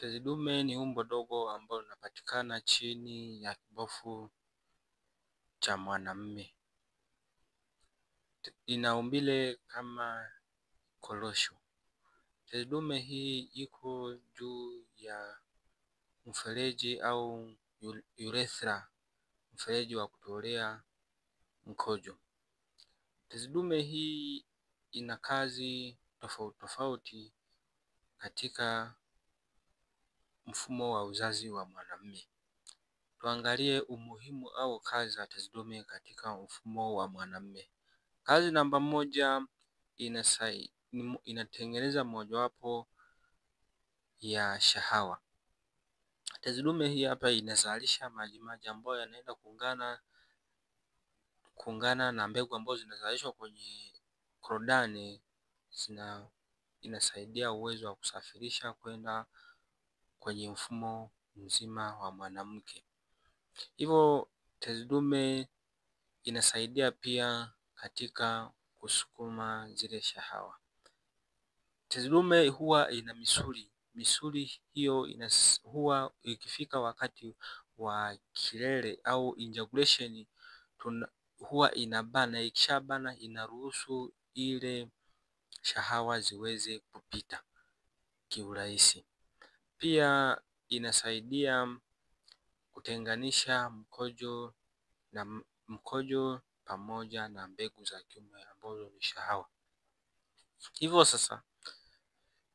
Tezi dume ni umbo dogo ambalo linapatikana chini ya kibofu cha mwanamume. Ina umbile kama korosho. Tezi dume hii iko juu ya mfereji au urethra, mfereji wa kutolea mkojo. Tezi dume hii ina kazi tofauti tofauti katika mfumo wa uzazi wa mwanamume. Tuangalie umuhimu au kazi za tezi dume katika mfumo wa mwanamume. Kazi namba moja, inatengeneza mojawapo ya shahawa. Tezi dume hii hapa inazalisha majimaji ambayo yanaenda kuungana na mbegu ambazo zinazalishwa kwenye korodani, inasaidia uwezo wa kusafirisha kwenda kwenye mfumo mzima wa mwanamke. Hivyo tezi dume inasaidia pia katika kusukuma zile shahawa. Tezi dume huwa ina misuli. Misuli hiyo huwa ikifika wakati wa kilele au ejaculation huwa inabana. Ikishabana inaruhusu ile shahawa ziweze kupita kiurahisi. Pia inasaidia kutenganisha mkojo pamoja na mbegu za kiume ambazo ni shahawa. Hivyo sasa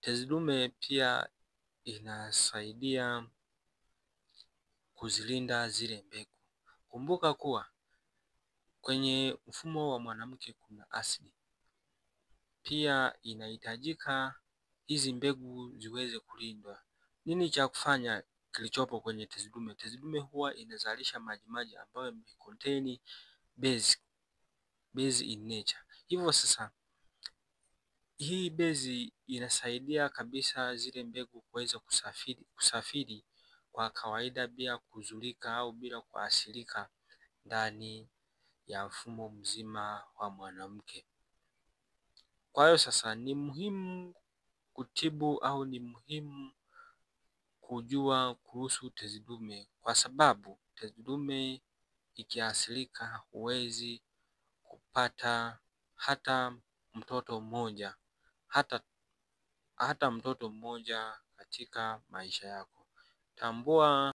tezi dume pia inasaidia kuzilinda zile mbegu. Kumbuka kuwa kwenye mfumo wa mwanamke kuna asidi. Pia inahitajika hizi mbegu ziweze kulindwa. Nini cha kufanya kilichopo kwenye tezi dume? Tezi dume huwa inazalisha majimaji ambayo contain base in nature. Hivyo sasa hii base inasaidia kabisa zile mbegu kuweza kusafiri kwa kawaida bila kuzulika au bila kuathirika ndani ya mfumo mzima wa mwanamke. Kwa hiyo sasa ni muhimu kutibu au ni muhimu kujua kuhusu tezi dume, kwa sababu tezi dume ikiathirika huwezi kupata hata mtoto mmoja katika maisha yako. Tambua